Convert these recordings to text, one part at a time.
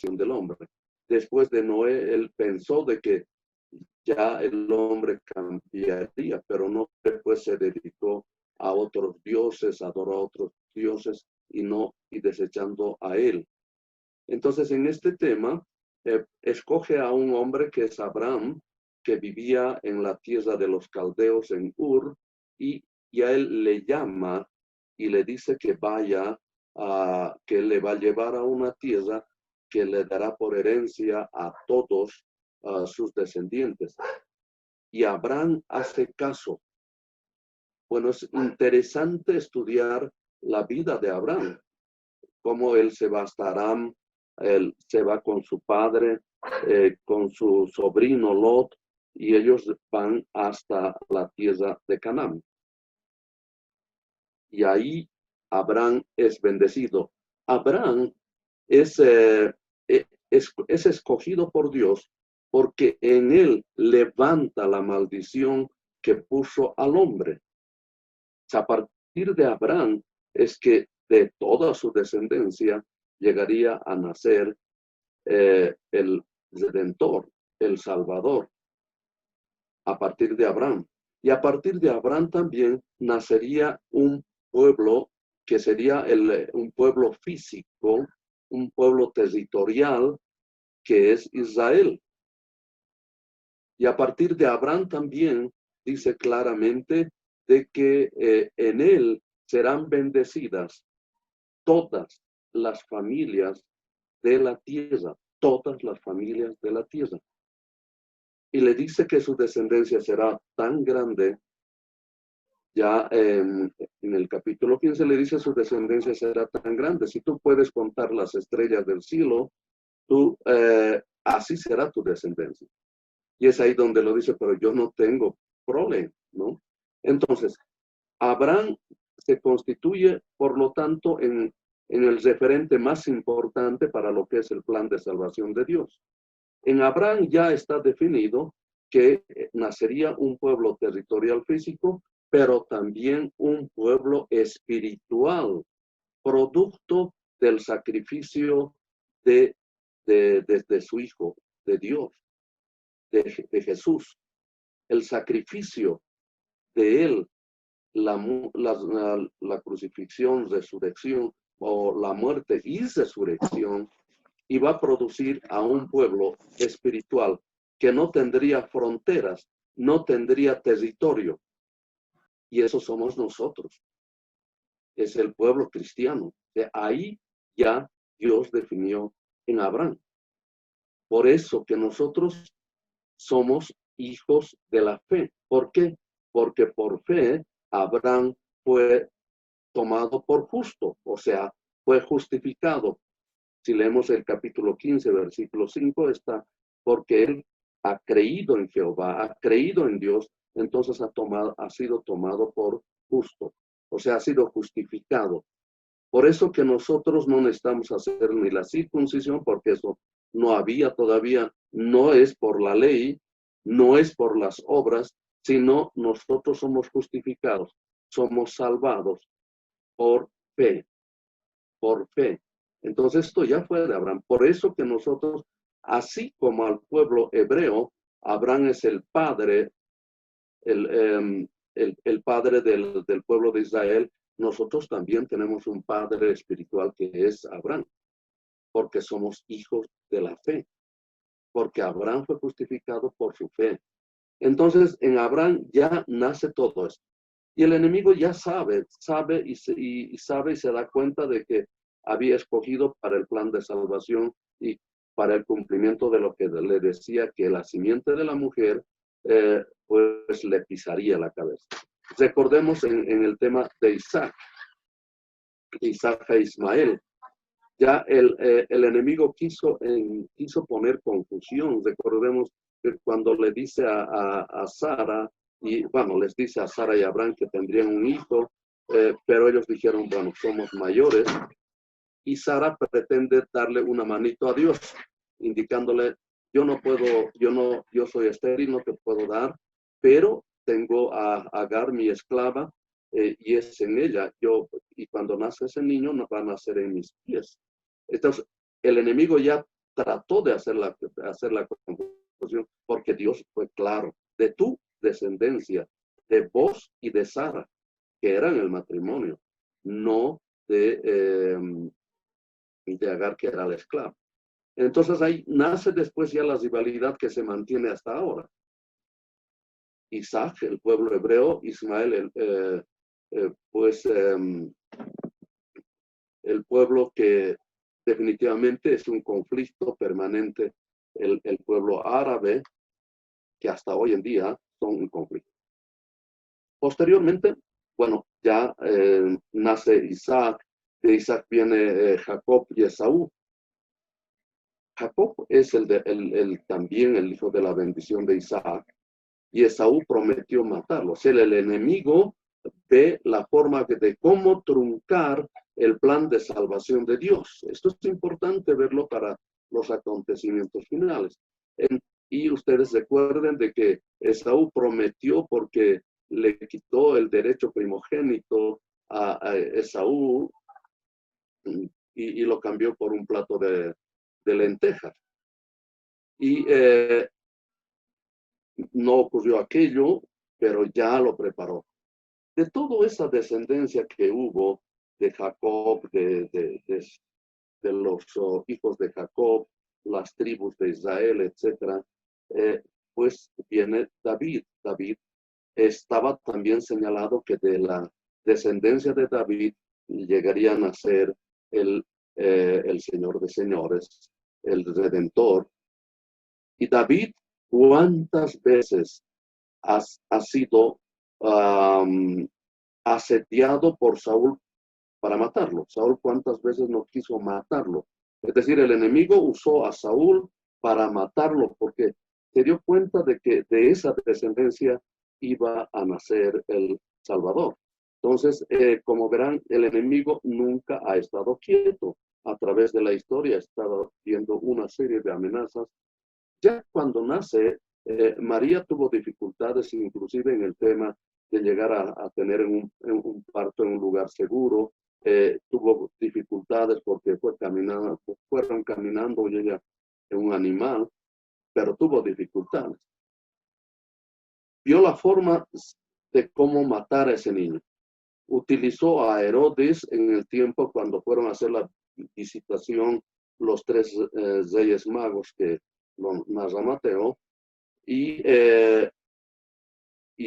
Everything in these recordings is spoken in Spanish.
del hombre. Después de Noé, él pensó de que ya el hombre cambiaría, pero no, después se dedicó a otros dioses, adoró a otros dioses y desechando a él. Entonces, en este tema, escoge a un hombre que es Abraham, que vivía en la tierra de los caldeos en Ur, y a él le llama y le dice que vaya, que le va a llevar a una tierra que le dará por herencia a todos sus descendientes. Y Abraham hace caso. Bueno, es interesante estudiar la vida de Abraham, cómo él se va hasta Aram, él se va con su padre, con su sobrino Lot, y ellos van hasta la tierra de Canaán. Y ahí Abraham es bendecido. Abraham es escogido por Dios porque en él levanta la maldición que puso al hombre. A partir de Abraham es que de toda su descendencia llegaría a nacer el Redentor, el Salvador, a partir de Abraham. Y a partir de Abraham también nacería un pueblo que sería un pueblo físico, un pueblo territorial, que es Israel. Y a partir de Abraham también dice claramente de que en él serán bendecidas todas las familias de la tierra, todas las familias de la tierra. Y le dice que su descendencia será tan grande, ya en el capítulo 15 le dice su descendencia será tan grande. Si tú puedes contar las estrellas del cielo, así será tu descendencia. Y es ahí donde lo dice, pero yo no tengo problema, ¿no? Entonces, Abraham se constituye, por lo tanto, en el referente más importante para lo que es el plan de salvación de Dios. En Abraham ya está definido que nacería un pueblo territorial físico, pero también un pueblo espiritual, producto del sacrificio de su Hijo, de Dios, de Jesús. El sacrificio de él, la crucifixión, resurrección, o la muerte y resurrección, y va a producir a un pueblo espiritual que no tendría fronteras, no tendría territorio. Y eso somos nosotros. Es el pueblo cristiano. De ahí ya Dios definió en Abraham. Por eso que nosotros somos hijos de la fe. ¿Por qué? Porque por fe Abraham fue tomado por justo, o sea, fue justificado. Si leemos el capítulo 15, versículo 5, está porque él ha creído en Jehová, ha creído en Dios, entonces ha sido tomado por justo, o sea, ha sido justificado. Por eso que nosotros no necesitamos hacer ni la circuncisión, porque eso no había todavía, no es por la ley, no es por las obras, sino nosotros somos justificados, somos salvados por fe, por fe. Entonces esto ya fue de Abraham. Por eso que nosotros, así como al pueblo hebreo, Abraham es el padre, el padre del pueblo de Israel, nosotros también tenemos un padre espiritual que es Abraham, porque somos hijos de la fe, porque Abraham fue justificado por su fe. Entonces en Abraham ya nace todo esto. Y el enemigo ya sabe y se da cuenta de que había escogido para el plan de salvación y para el cumplimiento de lo que le decía que la simiente de la mujer pues le pisaría la cabeza. Recordemos en el tema de Isaac e Ismael. Ya el enemigo quiso poner confusión. Recordemos que cuando le dice a Sara, y bueno, les dice a Sara y a Abraham que tendrían un hijo, pero ellos dijeron, bueno, somos mayores, y Sara pretende darle una manito a Dios, indicándole, yo no puedo, yo soy estéril, no te puedo dar, pero tengo a Agar, mi esclava, y es en ella, y cuando nace ese niño, no va a nacer en mis pies. Entonces, el enemigo ya trató de hacer la confusión, porque Dios fue claro, de tu descendencia, de vos y de Sara, que eran el matrimonio, no de Agar, que era la esclava. Entonces ahí nace después ya la rivalidad que se mantiene hasta ahora. Isaac, el pueblo hebreo; Ismael, el pueblo que definitivamente es un conflicto permanente, el pueblo árabe, que hasta hoy en día son un conflicto. Posteriormente, bueno, ya nace Isaac, de Isaac viene Jacob y Esaú. Jacob es también el hijo de la bendición de Isaac, y Esaú prometió matarlo. O sea, el enemigo ve la forma de cómo truncar el plan de salvación de Dios. Esto es importante verlo para los acontecimientos finales. Y ustedes recuerden de que Esaú prometió, porque le quitó el derecho primogénito a Esaú, y lo cambió por un plato de lentejas. Y no ocurrió aquello, pero ya lo preparó. De toda esa descendencia que hubo de Jacob, de los hijos de Jacob, las tribus de Israel, etc., pues viene David. David estaba también señalado que de la descendencia de David llegarían a ser el Señor de señores, el Redentor. Y David, ¿cuántas veces ha sido asediado por Saúl para matarlo? Saúl, ¿cuántas veces no quiso matarlo? Es decir, el enemigo usó a Saúl para matarlo, porque se dio cuenta de que de esa descendencia iba a nacer el Salvador. Entonces, como verán, el enemigo nunca ha estado quieto. A través de la historia ha estado viendo una serie de amenazas. Ya cuando nace, María tuvo dificultades inclusive en el tema de llegar a tener un parto en un lugar seguro. Tuvo dificultades porque fueron caminando y ella en un animal, pero tuvo dificultades. Vio la forma de cómo matar a ese niño. Utilizó a Herodes en el tiempo cuando fueron a hacer la visitación los tres reyes magos, que lo narra Mateo, y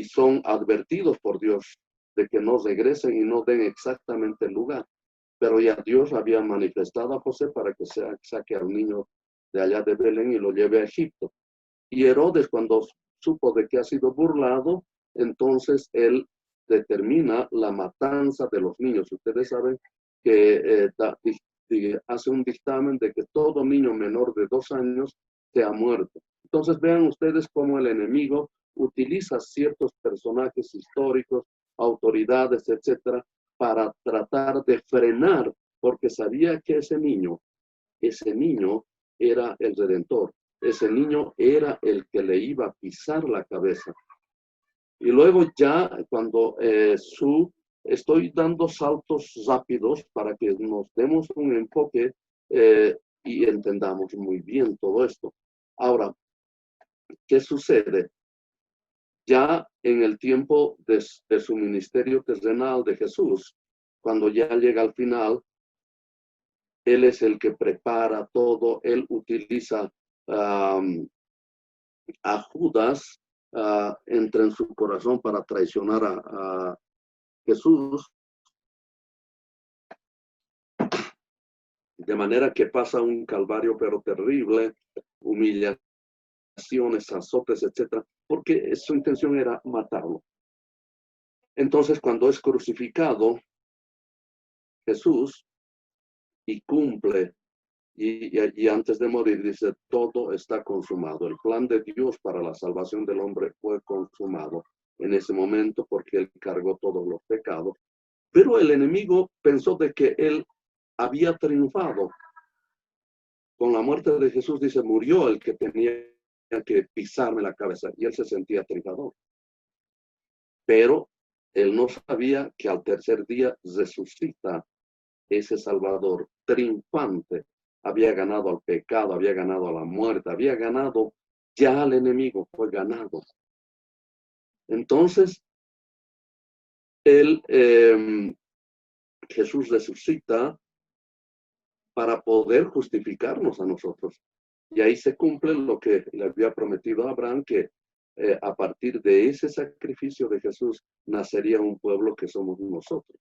son advertidos por Dios de que no regresen y no den exactamente el lugar. Pero ya Dios había manifestado a José para que saque al niño de allá de Belén y lo lleve a Egipto. Y Herodes, cuando supo de que ha sido burlado, entonces él determina la matanza de los niños. Ustedes saben que hace un dictamen de que todo niño menor de 2 años sea muerto. Entonces vean ustedes cómo el enemigo utiliza ciertos personajes históricos, autoridades, etcétera, para tratar de frenar, porque sabía que ese niño era el Redentor. Ese niño era el que le iba a pisar la cabeza. Y luego ya cuando estoy dando saltos rápidos para que nos demos un enfoque y entendamos muy bien todo esto. Ahora, ¿qué sucede? Ya en el tiempo de su ministerio terrenal de Jesús, cuando ya llega al final, Él es el que prepara todo. Él utiliza a Judas, entra en su corazón para traicionar a Jesús, de manera que pasa un calvario pero terrible, humillaciones, azotes, etcétera, porque su intención era matarlo. Entonces, cuando es crucificado Jesús y cumple, y antes de morir dice, todo está consumado. El plan de Dios para la salvación del hombre fue consumado en ese momento, porque Él cargó todos los pecados. Pero el enemigo pensó de que Él había triunfado. Con la muerte de Jesús, dice, murió el que tenía que pisarme la cabeza, y Él se sentía triunfador. Pero Él no sabía que al tercer día resucita ese Salvador triunfante, había ganado al pecado, había ganado a la muerte, había ganado ya al enemigo, fue ganado. Entonces, Jesús resucita para poder justificarnos a nosotros. Y ahí se cumple lo que le había prometido a Abraham, que a partir de ese sacrificio de Jesús nacería un pueblo que somos nosotros.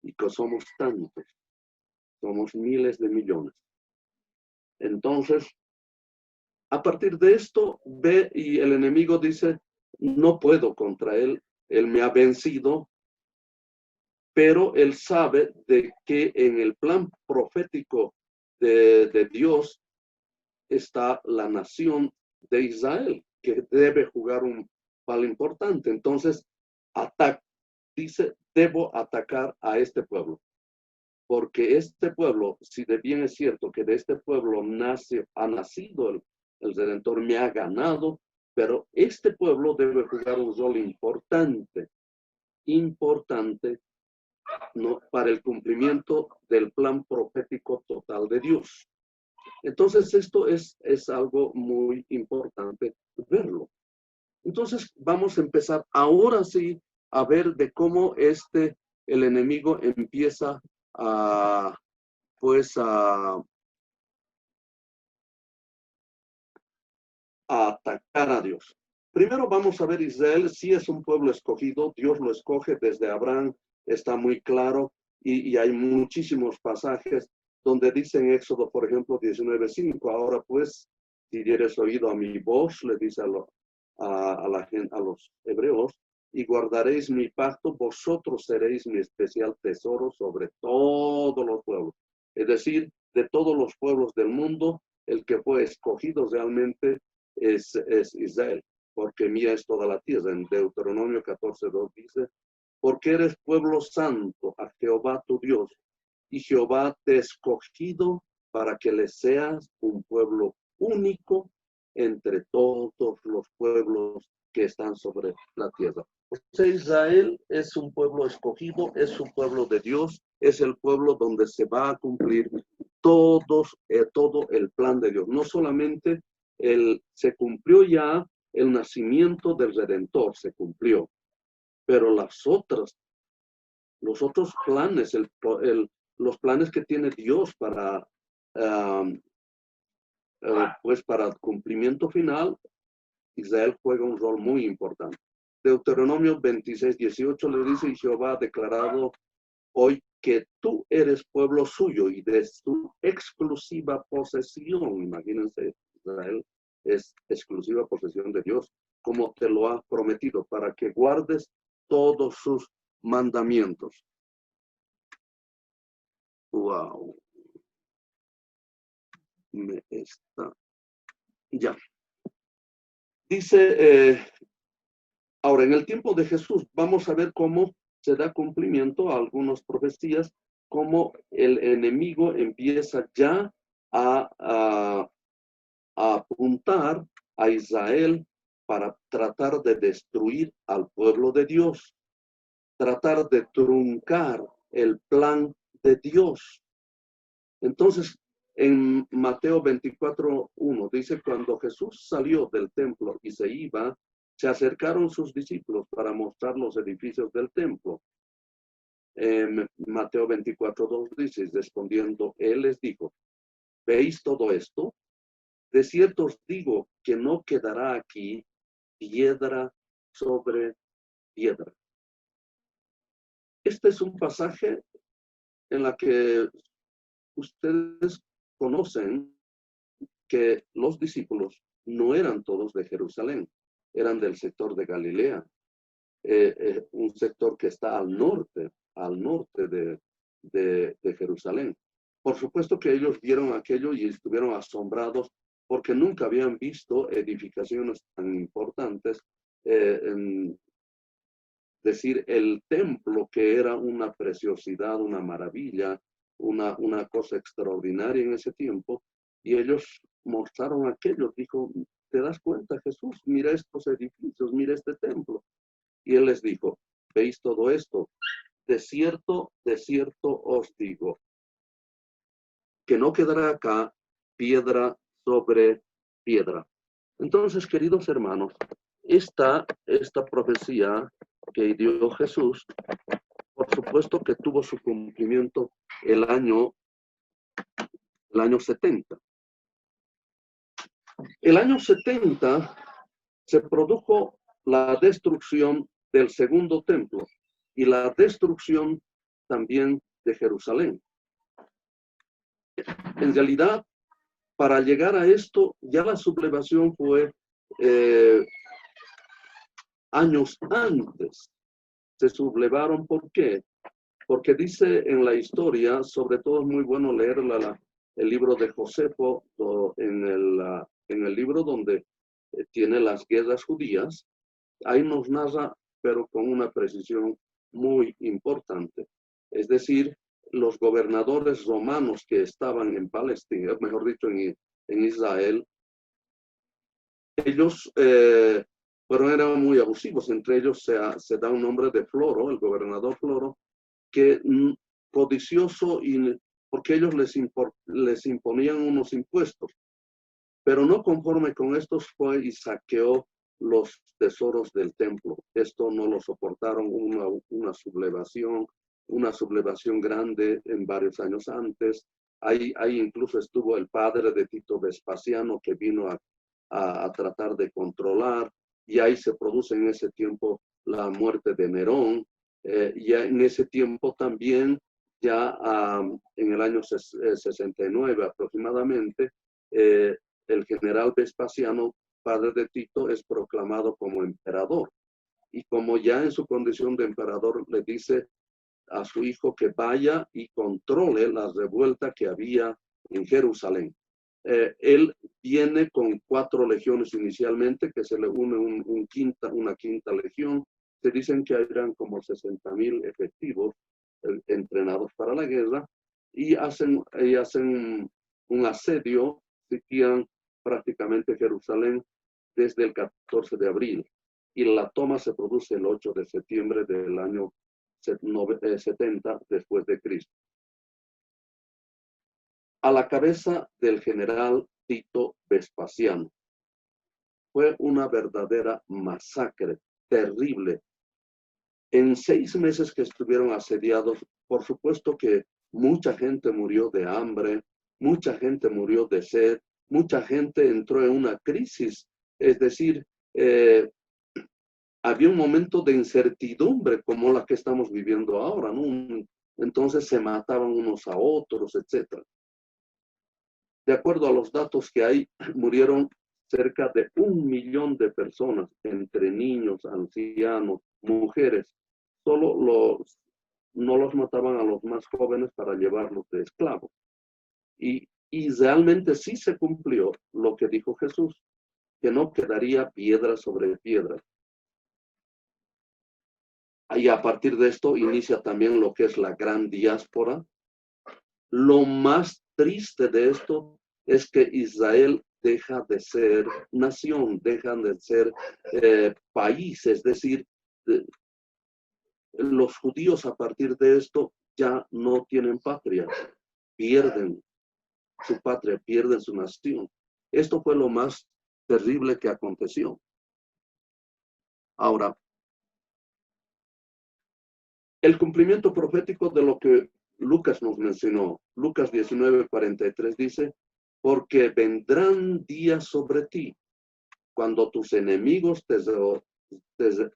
Y que somos tantos, somos miles de millones. Entonces, a partir de esto, ve y el enemigo dice, no puedo contra él me ha vencido, pero él sabe de que en el plan profético de Dios está la nación de Israel, que debe jugar un papel importante. Entonces, dice, debo atacar a este pueblo, porque este pueblo, si de bien es cierto que de este pueblo ha nacido el Redentor, me ha ganado, pero este pueblo debe jugar un rol importante, ¿no? Para el cumplimiento del plan profético total de Dios. Entonces, esto es algo muy importante verlo. Entonces, vamos a empezar ahora sí a ver de cómo el enemigo empieza a atacar a Dios. Primero vamos a ver Israel, sí es un pueblo escogido, Dios lo escoge desde Abraham, está muy claro, y hay muchísimos pasajes donde dice en Éxodo, por ejemplo, 19:5, ahora pues, si dieres oído a mi voz, le dice a los hebreos, y guardaréis mi pacto, vosotros seréis mi especial tesoro sobre todos los pueblos. Es decir, de todos los pueblos del mundo, el que fue escogido realmente es Israel, porque mía es toda la tierra. En Deuteronomio 14:2 dice, porque eres pueblo santo a Jehová tu Dios, y Jehová te ha escogido para que le seas un pueblo único entre todos los pueblos que están sobre la tierra. O sea, Israel es un pueblo escogido, es un pueblo de Dios, es el pueblo donde se va a cumplir todo el plan de Dios. No solamente se cumplió ya el nacimiento del Redentor, se cumplió, pero los otros planes, los planes que tiene Dios para para el cumplimiento final, Israel juega un rol muy importante. Deuteronomio 26:18 le dice, y Jehová ha declarado hoy que tú eres pueblo suyo y de su exclusiva posesión. Imagínense, Israel es exclusiva posesión de Dios, como te lo ha prometido, para que guardes todos sus mandamientos. Wow. Ya. Dice, ahora en el tiempo de Jesús, vamos a ver cómo se da cumplimiento a algunas profecías, cómo el enemigo empieza ya a apuntar a Israel para tratar de destruir al pueblo de Dios, tratar de truncar el plan de Dios. Entonces, en Mateo 24:1 dice, cuando Jesús salió del templo y se iba, se acercaron sus discípulos para mostrar los edificios del templo. Mateo 24:2 dice, respondiendo, él les dijo, ¿veis todo esto? De cierto os digo que no quedará aquí piedra sobre piedra. Este es un pasaje en la que ustedes conocen que los discípulos no eran todos de Jerusalén, eran del sector de Galilea, un sector que está al norte de Jerusalén. Por supuesto que ellos vieron aquello y estuvieron asombrados porque nunca habían visto edificaciones tan importantes. Decir, el templo, que era una preciosidad, una maravilla, una cosa extraordinaria en ese tiempo, y ellos mostraron aquello. Dijo, ¿te das cuenta, Jesús? Mira estos edificios, mira este templo. Y él les dijo, ¿veis todo esto? De cierto os digo, que no quedará acá piedra sobre piedra. Entonces, queridos hermanos, esta profecía que dio Jesús, por supuesto que tuvo su cumplimiento el año 70. El año 70 se produjo la destrucción del segundo templo y la destrucción también de Jerusalén. En realidad, para llegar a esto, ya la sublevación fue años antes. Se sublevaron, ¿por qué? Porque dice en la historia, sobre todo es muy bueno leer el libro de Josefo, en el libro donde tiene las guerras judías, ahí nos narra, pero con una precisión muy importante. Es decir, los gobernadores romanos que estaban en Palestina, mejor dicho, en Israel, ellos eran muy abusivos. Entre ellos se da un nombre de Floro, el gobernador Floro, que codicioso, porque ellos les imponían unos impuestos, pero no conforme con estos fue y saqueó los tesoros del templo. Esto no lo soportaron, una sublevación grande en varios años antes. Ahí incluso estuvo el padre de Tito Vespasiano, que vino a tratar de controlar, y ahí se produce en ese tiempo la muerte de Nerón. Ya en ese tiempo también, ya en el año 69 aproximadamente, el general Vespasiano, padre de Tito, es proclamado como emperador. Y como ya en su condición de emperador le dice a su hijo que vaya y controle la revuelta que había en Jerusalén. Él viene con 4 legiones inicialmente, que se le une una quinta legión. Se dicen que eran como 60,000 efectivos entrenados para la guerra, y hacen un asedio, sitian prácticamente Jerusalén desde el 14 de abril, y la toma se produce el 8 de septiembre del año 70 después de Cristo. A la cabeza del general Tito Vespasiano. Fue una verdadera masacre, terrible. En 6 meses que estuvieron asediados, por supuesto que mucha gente murió de hambre, mucha gente murió de sed, mucha gente entró en una crisis. Es decir, había un momento de incertidumbre como la que estamos viviendo ahora, ¿no? Entonces se mataban unos a otros, etc. De acuerdo a los datos que hay, murieron cerca de 1 millón de personas, entre niños, ancianos, mujeres. No los mataban a los más jóvenes para llevarlos de esclavos. Y realmente sí se cumplió lo que dijo Jesús, que no quedaría piedra sobre piedra. Y a partir de esto inicia también lo que es la gran diáspora. Lo más triste de esto es que Israel deja de ser nación, dejan de ser país, es decir, los judíos a partir de esto ya no tienen patria, pierden su patria, pierden su nación. Esto fue lo más terrible que aconteció. Ahora, el cumplimiento profético de lo que Lucas nos mencionó, Lucas 19:43 dice, porque vendrán días sobre ti, cuando tus enemigos te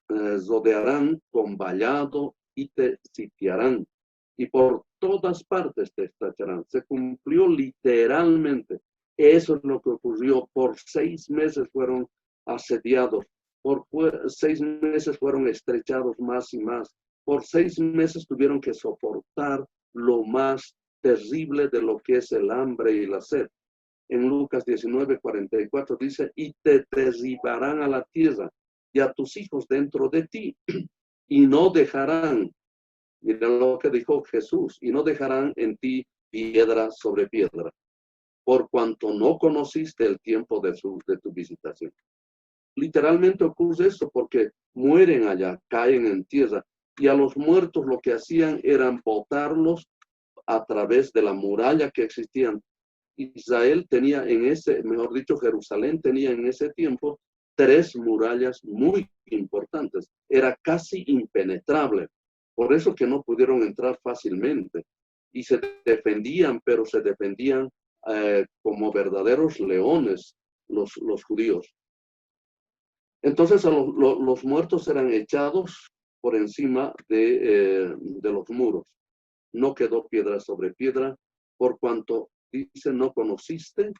rodearán con vallado y te sitiarán, y por todas partes te estrecharán. Se cumplió literalmente. Eso es lo que ocurrió. Por 6 meses fueron asediados, por 6 meses fueron estrechados más y más. Por 6 meses tuvieron que soportar lo más terrible de lo que es el hambre y la sed. En Lucas 19:44 dice, y te derribarán a la tierra y a tus hijos dentro de ti, y no dejarán, miren lo que dijo Jesús, y no dejarán en ti piedra sobre piedra, por cuanto no conociste el tiempo de tu visitación. Literalmente ocurre esto porque mueren allá, caen en tierra, y a los muertos lo que hacían eran botarlos a través de la muralla que existía. Israel tenía mejor dicho, Jerusalén tenía en ese tiempo 3 murallas muy importantes. Era casi impenetrable. Por eso que no pudieron entrar fácilmente. Y se defendían, pero se defendían como verdaderos leones los judíos. Entonces los muertos eran echados por encima de los muros. No quedó piedra sobre piedra, por cuanto dice, no conociste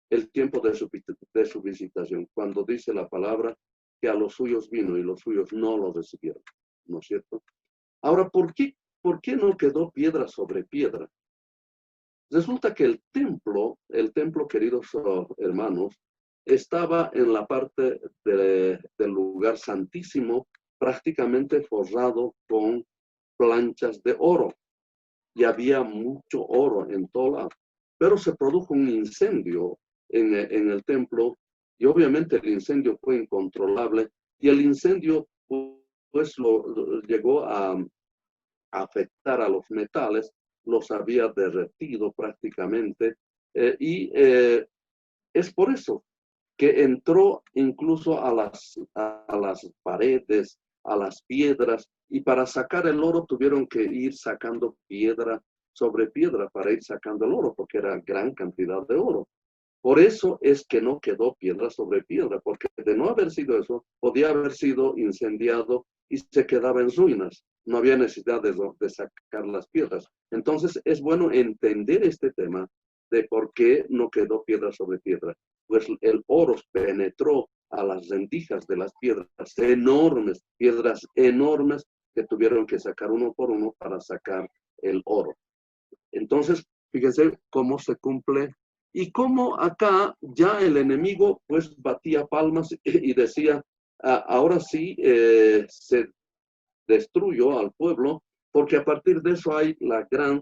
el tiempo de su visitación. Cuando dice la palabra que a los suyos vino y los suyos no lo recibieron. ¿No es cierto? Ahora, ¿por qué no quedó piedra sobre piedra? Resulta que el templo, queridos hermanos, estaba en la parte del lugar santísimo, prácticamente forrado con planchas de oro. Y había mucho oro en todo lado. Pero se produjo un incendio en el templo y obviamente el incendio fue incontrolable y el incendio pues llegó a afectar a los metales, los había derretido prácticamente y es por eso que entró incluso a las paredes, a las piedras, y para sacar el oro tuvieron que ir sacando piedra sobre piedra para ir sacando el oro, porque era gran cantidad de oro. Por eso es que no quedó piedra sobre piedra, porque de no haber sido eso, podía haber sido incendiado y se quedaba en ruinas. No había necesidad de sacar las piedras. Entonces es bueno entender este tema de por qué no quedó piedra sobre piedra. Pues el oro penetró a las rendijas de las piedras piedras enormes que tuvieron que sacar uno por uno para sacar el oro. Entonces, fíjense cómo se cumple y cómo acá ya el enemigo pues batía palmas y decía, ahora sí se destruyó al pueblo, porque a partir de eso hay la gran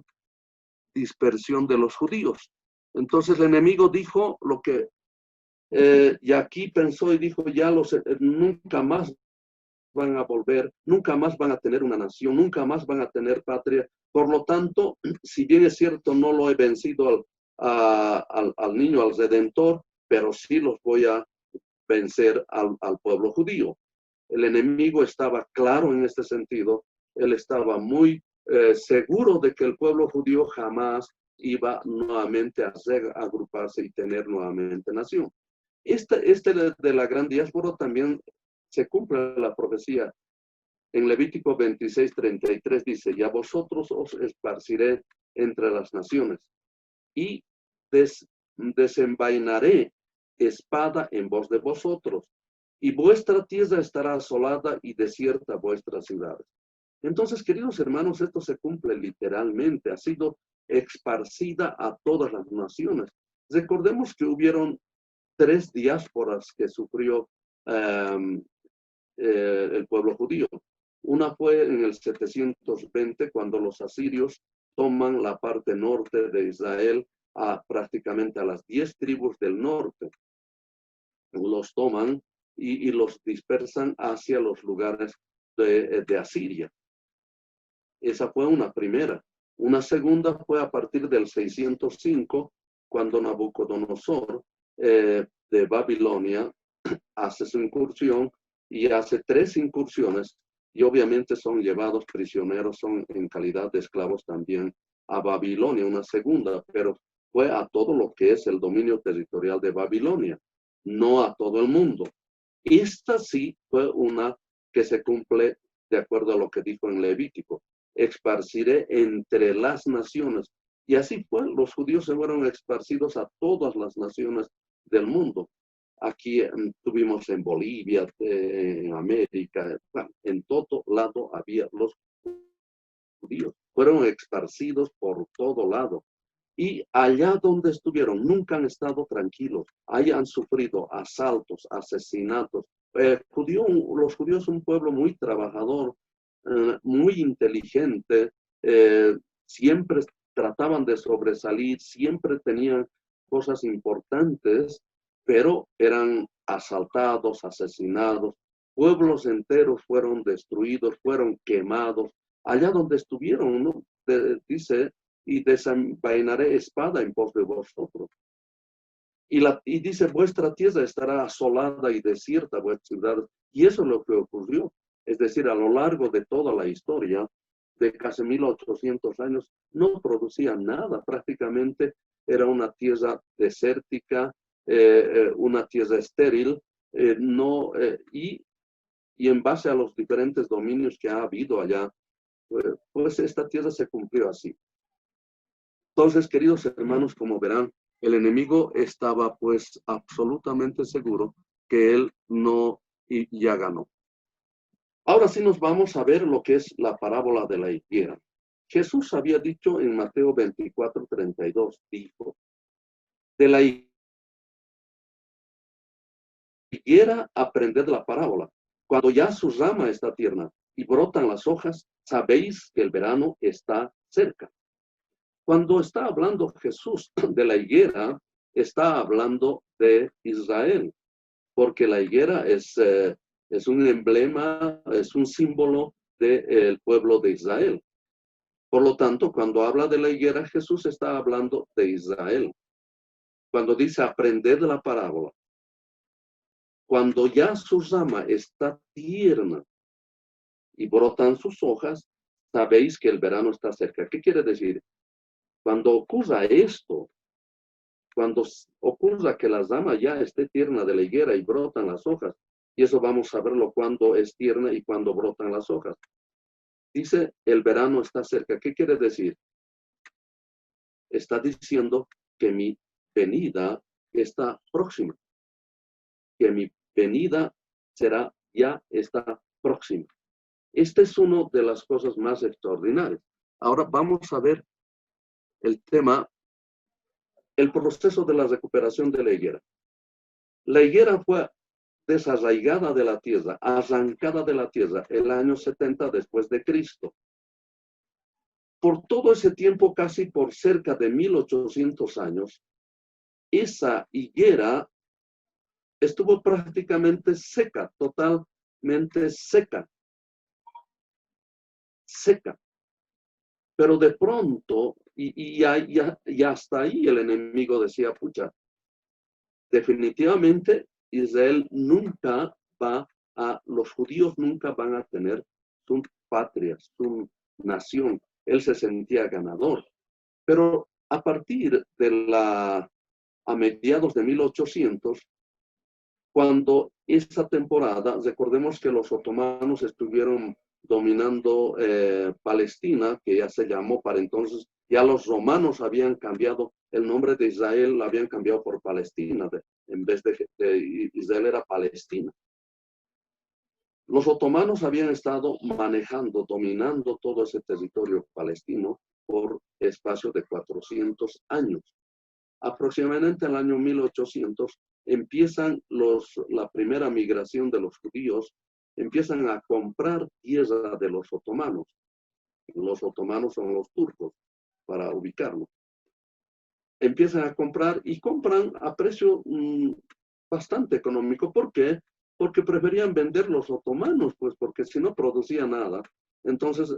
dispersión de los judíos. Entonces el enemigo dijo lo que, y aquí pensó y dijo, ya nunca más van a volver, nunca más van a tener una nación, nunca más van a tener patria. Por lo tanto, si bien es cierto, no lo he vencido al niño, al redentor, pero sí los voy a vencer al pueblo judío. El enemigo estaba claro en este sentido, él estaba muy seguro de que el pueblo judío jamás iba nuevamente a agruparse y tener nuevamente nación. Este de la gran diáspora también se cumple la profecía. En Levítico 26:33 dice, y a vosotros os esparciré entre las naciones y desenvainaré espada en voz de vosotros, y vuestra tierra estará asolada y desierta vuestras ciudades. Entonces, queridos hermanos, esto se cumple literalmente, ha sido esparcida a todas las naciones. Recordemos que hubieron 3 diásporas que sufrió el pueblo judío. Una fue en el 720, cuando los asirios toman la parte norte de Israel, prácticamente a las 10 tribus del norte. Los toman y los dispersan hacia los lugares de Asiria. Esa fue una primera. Una segunda fue a partir del 605, cuando Nabucodonosor de Babilonia hace su incursión y hace 3 incursiones y obviamente son llevados prisioneros, son en calidad de esclavos también a Babilonia, una segunda, pero fue a todo lo que es el dominio territorial de Babilonia, no a todo el mundo. Esta sí fue una que se cumple de acuerdo a lo que dijo en Levítico, esparciré entre las naciones. Y así fue, los judíos se fueron esparcidos a todas las naciones del mundo. Aquí tuvimos en Bolivia, en América, en todo lado había los judíos. Fueron esparcidos por todo lado. Y allá donde estuvieron, nunca han estado tranquilos. Ahí han sufrido asaltos, asesinatos. Los judíos son un pueblo muy trabajador, muy inteligente. Siempre trataban de sobresalir, siempre tenían cosas importantes, pero eran asaltados, asesinados. Pueblos enteros fueron destruidos, fueron quemados. Allá donde estuvieron, ¿no? Dice y desenvainaré espada en pos de vosotros. Y dice, vuestra tierra estará asolada y desierta, vuestras ciudades. Y eso es lo que ocurrió. Es decir, a lo largo de toda la historia, de casi 1800 años, no producía nada. Prácticamente era una tierra desértica, una tierra estéril, y en base a los diferentes dominios que ha habido allá, pues esta tierra se cumplió así. Entonces, queridos hermanos, como verán, el enemigo estaba pues absolutamente seguro que él no y ya ganó. Ahora sí nos vamos a ver lo que es la parábola de la higuera. Jesús había dicho en Mateo 24:32, dijo, de la higuera aprended la parábola. Cuando ya su rama está tierna y brotan las hojas, sabéis que el verano está cerca. Cuando está hablando Jesús de la higuera, está hablando de Israel, porque la higuera es un emblema, es un símbolo del pueblo de Israel. Por lo tanto, cuando habla de la higuera, Jesús está hablando de Israel. Cuando dice aprended la parábola, cuando ya su rama está tierna y brotan sus hojas, sabéis que el verano está cerca. ¿Qué quiere decir? Cuando ocurra esto, cuando ocurra que la rama ya esté tierna de la higuera y brotan las hojas, y eso vamos a verlo cuando es tierna y cuando brotan las hojas. Dice, el verano está cerca. ¿Qué quiere decir? Está diciendo que mi venida está próxima, que mi venida ya está próxima. Esta es una de las cosas más extraordinarias. Ahora vamos a ver el tema, el proceso de la recuperación de la higuera. La higuera fue desarraigada de la tierra, arrancada de la tierra el año 70 después de Cristo. Por todo ese tiempo, casi por cerca de 1800 años, esa higuera estuvo prácticamente seca, totalmente seca. Pero de pronto, y hasta ahí el enemigo decía, pucha, definitivamente Israel nunca los judíos nunca van a tener su patria, su nación. Él se sentía ganador. Pero a mediados de 1800, cuando esa temporada, recordemos que los otomanos estuvieron dominando Palestina, que ya se llamó para entonces, ya los romanos habían cambiado el nombre de Israel, lo habían cambiado por Palestina, en vez de Israel era Palestina. Los otomanos habían estado manejando, dominando todo ese territorio palestino por espacio de 400 años. Aproximadamente en el año 1800 empiezan la primera migración de los judíos, empiezan a comprar tierra de los otomanos. Los otomanos son los turcos, para ubicarlo. Empiezan a comprar y compran a precio bastante económico. ¿Por qué? Porque preferían vender los otomanos, pues porque si no producía nada, entonces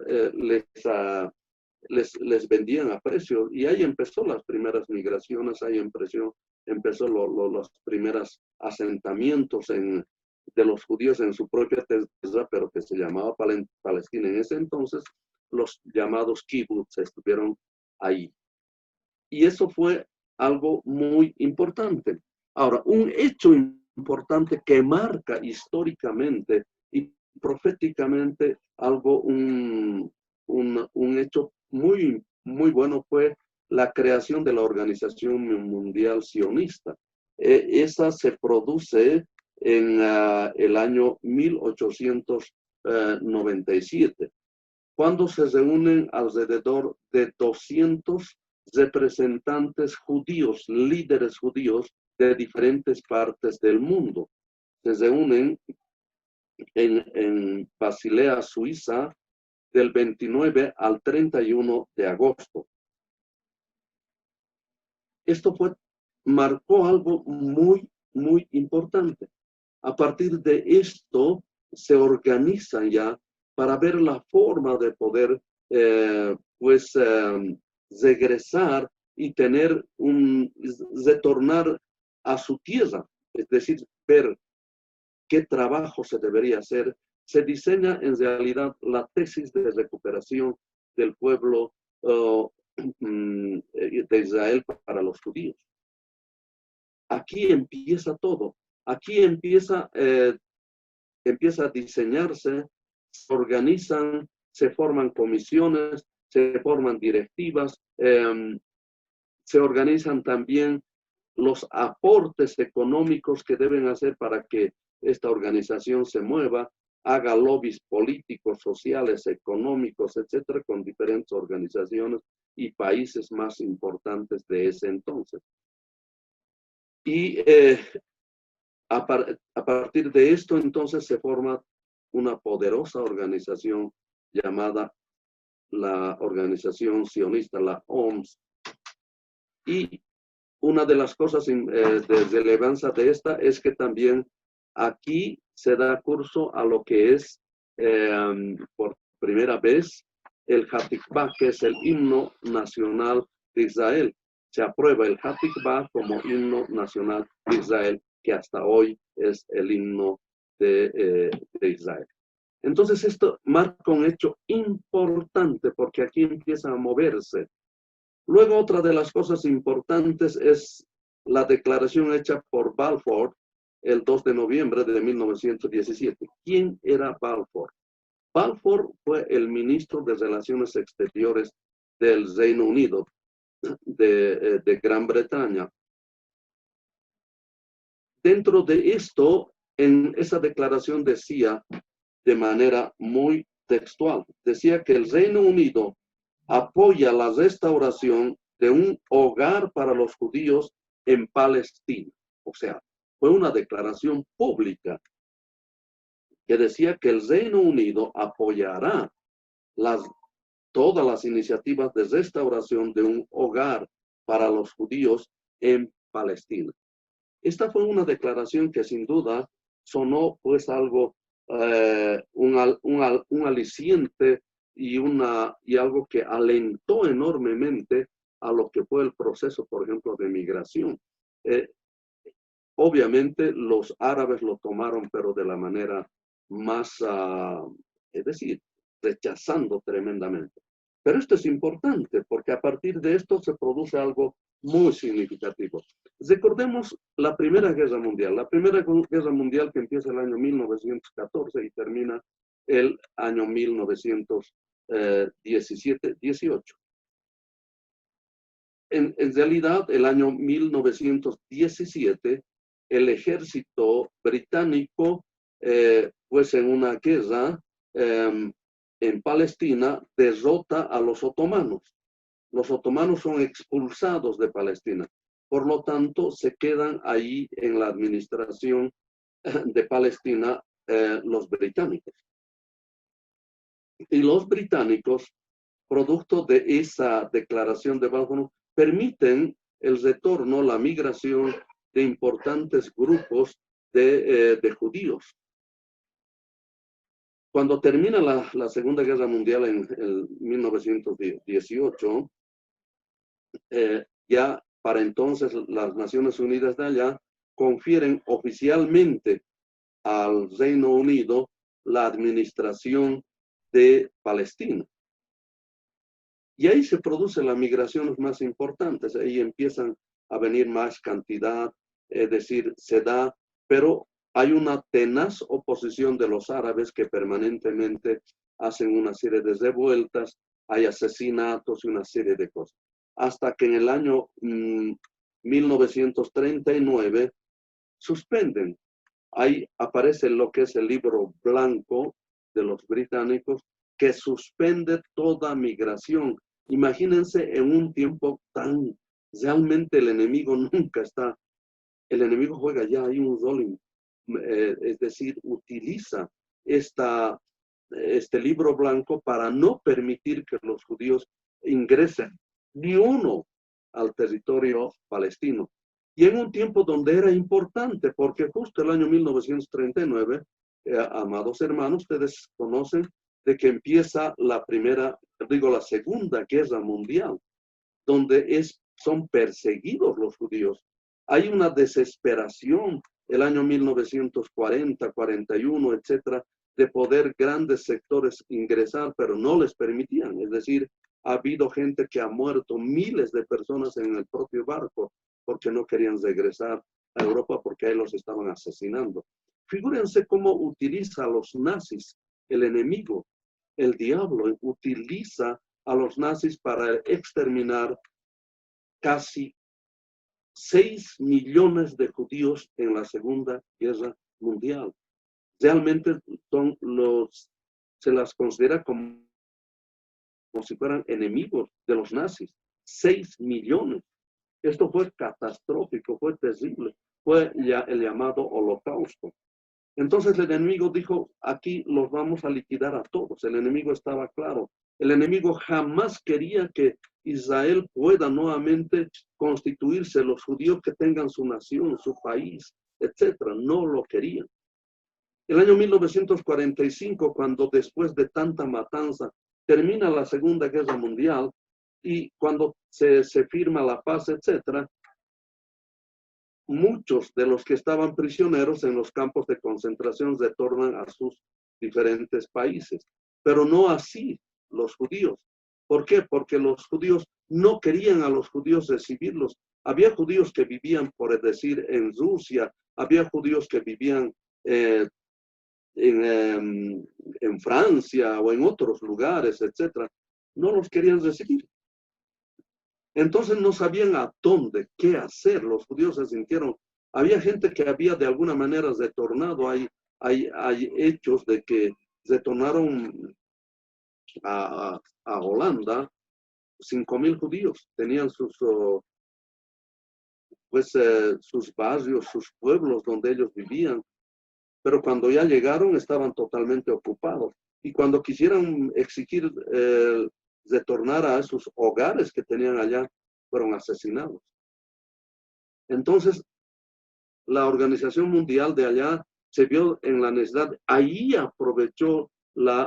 les vendían a precio. Y ahí empezó las primeras migraciones, ahí empezó los primeros asentamientos de los judíos en su propia tierra, pero que se llamaba Palestina. En ese entonces, los llamados kibbutz estuvieron ahí. Y eso fue algo muy importante. Ahora, un hecho importante que marca históricamente y proféticamente un hecho muy, muy bueno fue la creación de la Organización Mundial Sionista. Esa se produce en el año 1897, cuando se reúnen alrededor de 200 representantes judíos, líderes judíos de diferentes partes del mundo. Se reúnen en Basilea, Suiza, del 29 al 31 de agosto. Esto marcó algo muy, muy importante. A partir de esto, se organizan ya para ver la forma de poder, regresar y retornar a su tierra, es decir, ver qué trabajo se debería hacer. Se diseña en realidad la tesis de recuperación del pueblo de Israel para los judíos. Aquí empieza todo. Aquí empieza a diseñarse, se organizan, se forman comisiones, se forman directivas, se organizan también los aportes económicos que deben hacer para que esta organización se mueva, haga lobbies políticos, sociales, económicos, etcétera, con diferentes organizaciones y países más importantes de ese entonces. Y a partir de esto, entonces, se forma una poderosa organización llamada la Organización Sionista, la OMS. Y una de las cosas de relevancia de esta es que también aquí se da curso a lo que es, por primera vez, el Hatikvah, que es el himno nacional de Israel. Se aprueba el Hatikvah como himno nacional de Israel, que hasta hoy es el himno de Israel. Entonces esto marca un hecho importante porque aquí empieza a moverse. Luego otra de las cosas importantes es la declaración hecha por Balfour el 2 de noviembre de 1917. ¿Quién era Balfour? Balfour fue el ministro de Relaciones Exteriores del Reino Unido, de Gran Bretaña. Dentro de esto, en esa declaración decía de manera muy textual, decía que el Reino Unido apoya la restauración de un hogar para los judíos en Palestina. O sea, fue una declaración pública que decía que el Reino Unido apoyará todas las iniciativas de restauración de un hogar para los judíos en Palestina. Esta fue una declaración que sin duda sonó pues algo, un aliciente y algo que alentó enormemente a lo que fue el proceso, por ejemplo, de migración. Obviamente los árabes lo tomaron, pero de la manera más, es decir, rechazando tremendamente. Pero esto es importante porque a partir de esto se produce algo muy significativo. Recordemos la Primera Guerra Mundial. La Primera Guerra Mundial que empieza el año 1914 y termina el año 1917-18. En realidad, el año 1917, el ejército británico, pues en una guerra en Palestina, derrota a los otomanos. Los otomanos son expulsados de Palestina. Por lo tanto, se quedan ahí en la administración de Palestina los británicos. Y los británicos, producto de esa declaración de Balfour, permiten el retorno, la migración de importantes grupos de judíos. Cuando termina la Segunda Guerra Mundial en el 1918, ya para entonces las Naciones Unidas de allá confieren oficialmente al Reino Unido la administración de Palestina. Y ahí se producen las migraciones más importantes, ahí empiezan a venir más cantidad, es decir, se da, pero hay una tenaz oposición de los árabes que permanentemente hacen una serie de revueltas, hay asesinatos y una serie de cosas. Hasta que en el año 1939 suspenden. Ahí aparece lo que es el libro blanco de los británicos que suspende toda migración. Imagínense en un tiempo tan, realmente el enemigo nunca está, el enemigo juega ya ahí un rol, es decir, utiliza este libro blanco para no permitir que los judíos ingresen ni uno al territorio palestino. Y en un tiempo donde era importante, porque justo el año 1939, amados hermanos, ustedes conocen de que empieza la Segunda Guerra Mundial. donde son perseguidos los judíos. Hay una desesperación el año 1940, 41, etcétera, de poder grandes sectores ingresar, pero no les permitían. Es decir, ha habido gente que ha muerto, miles de personas en el propio barco, porque no querían regresar a Europa porque ahí los estaban asesinando. Figúrense cómo utiliza a los nazis, el enemigo, el diablo, utiliza a los nazis para exterminar casi 6 millones de judíos en la Segunda Guerra Mundial. Realmente se las considera como si fueran enemigos de los nazis. 6 millones. Esto fue catastrófico, fue terrible. Fue ya el llamado Holocausto. Entonces el enemigo dijo, aquí los vamos a liquidar a todos. El enemigo estaba claro. El enemigo jamás quería que Israel pueda nuevamente constituirse, los judíos que tengan su nación, su país, etcétera. No lo querían. El año 1945, cuando después de tanta matanza termina la Segunda Guerra Mundial y cuando se firma la paz, etcétera, muchos de los que estaban prisioneros en los campos de concentración retornan a sus diferentes países, pero no así los judíos. ¿Por qué? Porque los judíos no querían a los judíos recibirlos. Había judíos que vivían, por decir, en Rusia, había judíos que vivían en Francia o en otros lugares, etcétera. No los querían recibir. Entonces no sabían a dónde, qué hacer. Los judíos se sintieron, había gente que había de alguna manera retornado. Hay hechos de que retornaron a Holanda 5.000 judíos. Tenían sus barrios, sus pueblos donde ellos vivían. Pero cuando ya llegaron estaban totalmente ocupados. Y cuando quisieran exigir retornar a esos hogares que tenían allá, fueron asesinados. Entonces, la Organización Mundial de allá se vio en la necesidad, ahí aprovechó de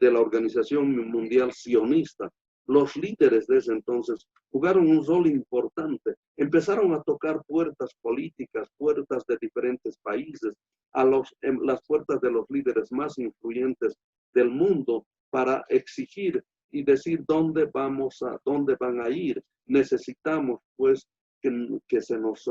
la Organización Mundial Sionista. Los líderes de ese entonces jugaron un rol importante. Empezaron a tocar puertas políticas, puertas de diferentes países, las puertas de los líderes más influyentes del mundo para exigir y decir dónde van a ir. Necesitamos, pues, que se nos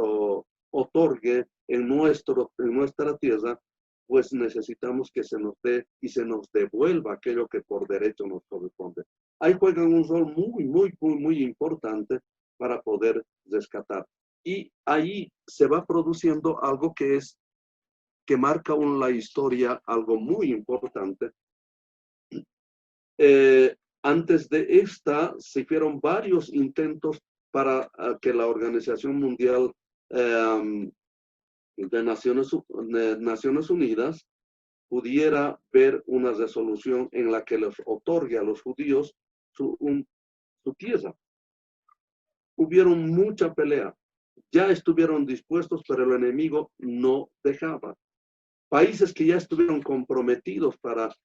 otorgue en nuestra tierra, pues necesitamos que se nos dé y se nos devuelva aquello que por derecho nos corresponde. Ahí juegan un rol muy importante para poder rescatar. Y ahí se va produciendo algo que marca la historia, algo muy importante. Antes de esta, se hicieron varios intentos para que la Organización Mundial de Naciones Unidas pudiera ver una resolución en la que les otorgue a los judíos su tierra. Hubieron mucha pelea. Ya estuvieron dispuestos, pero el enemigo no dejaba. Países que ya estuvieron comprometidos para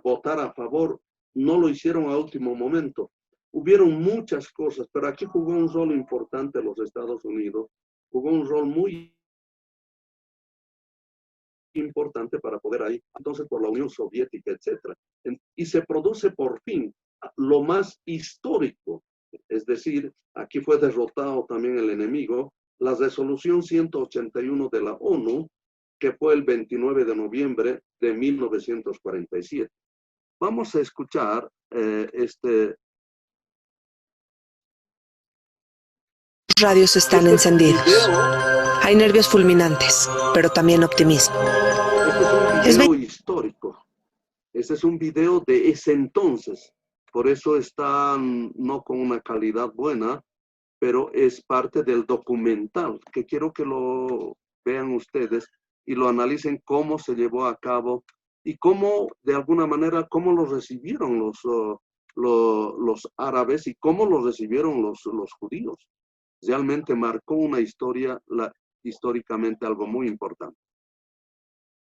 votar a favor, no lo hicieron a último momento. Hubieron muchas cosas, pero aquí jugó un rol importante los Estados Unidos, jugó un rol muy importante para poder ahí, entonces por la Unión Soviética, etcétera. Y se produce por fin lo más histórico, es decir, aquí fue derrotado también el enemigo, la resolución 181 de la ONU, que fue el 29 de noviembre de 1947. Vamos a escuchar Los radios están encendidos. Hay nervios fulminantes, pero también optimismo. Este es un video histórico. Este es un video de ese entonces. Por eso está no con una calidad buena, pero es parte del documental, que quiero que lo vean ustedes y lo analicen cómo se llevó a cabo y cómo, de alguna manera, cómo lo recibieron los árabes y cómo lo recibieron los judíos. Realmente marcó una historia, históricamente algo muy importante.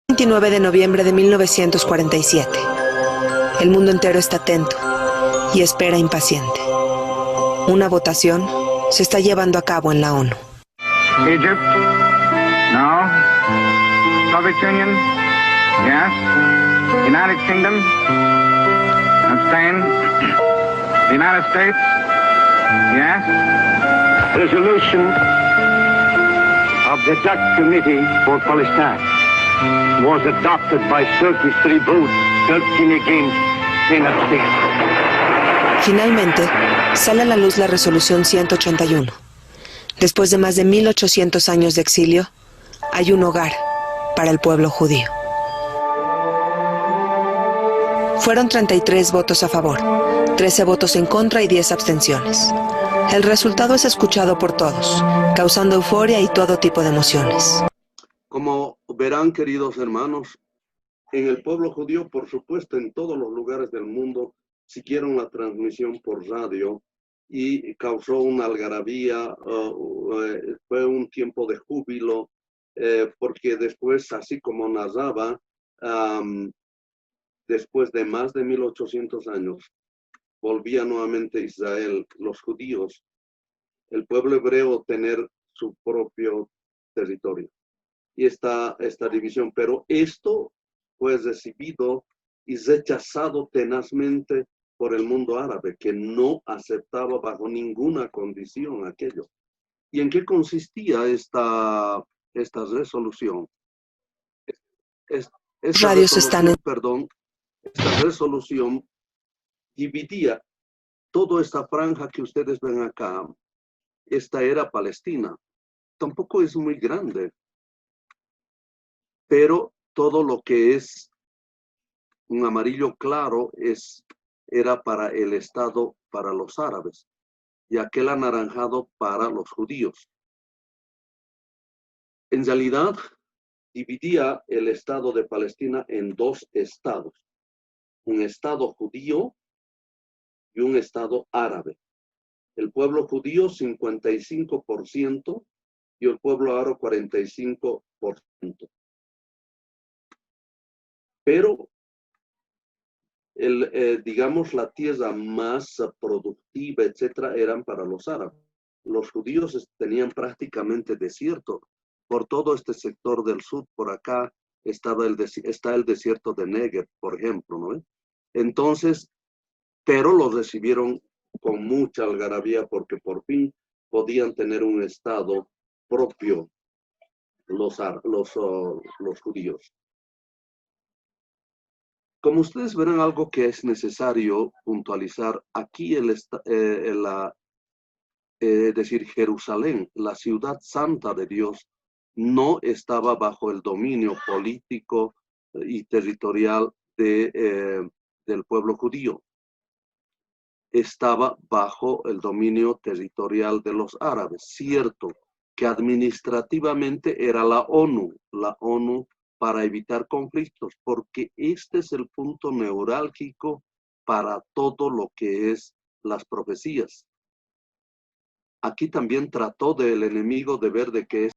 29 de noviembre de 1947. El mundo entero está atento y espera impaciente. Una votación se está llevando a cabo en la ONU. Egypt? No. Soviet Union? Yes. United Kingdom? Abstain. The United States? Yes. Resolution of the Dutch Committee for Palestine was adopted by 33 votes, 13 against, 10 abstained. Finalmente, sale a la luz la resolución 181. Después de más de 1800 años de exilio, hay un hogar para el pueblo judío. Fueron 33 votos a favor, 13 votos en contra y 10 abstenciones. El resultado es escuchado por todos, causando euforia y todo tipo de emociones. Como verán, queridos hermanos, en el pueblo judío, por supuesto, en todos los lugares del mundo, siguieron la transmisión por radio y causó una algarabía, fue un tiempo de júbilo, porque después, así como narraba, después de más de 1800 años, volvía nuevamente Israel, los judíos, el pueblo hebreo, tener su propio territorio. Y esta división, pero esto fue recibido y rechazado tenazmente por el mundo árabe, que no aceptaba bajo ninguna condición aquello. ¿Y en qué consistía esta resolución? Esta resolución dividía toda esta franja que ustedes ven acá. Esta era Palestina. Tampoco es muy grande, pero todo lo que es un amarillo claro era para el Estado, para los árabes, y aquel anaranjado para los judíos. En realidad, dividía el Estado de Palestina en dos estados, un Estado judío y un Estado árabe. El pueblo judío 55% y el pueblo árabe 45%. Pero, digamos, la tierra más productiva, etcétera, eran para los árabes. Los judíos tenían prácticamente desierto. Por todo este sector del sur, por acá, está el desierto de Negev, por ejemplo, ¿no? Entonces, pero los recibieron con mucha algarabía porque por fin podían tener un estado propio los judíos. Como ustedes verán, algo que es necesario puntualizar, aquí decir, Jerusalén, la ciudad santa de Dios, no estaba bajo el dominio político y territorial del pueblo judío. Estaba bajo el dominio territorial de los árabes. Cierto que administrativamente era la ONU para evitar conflictos, porque este es el punto neurálgico para todo lo que es las profecías. Aquí también trató del enemigo de ver de que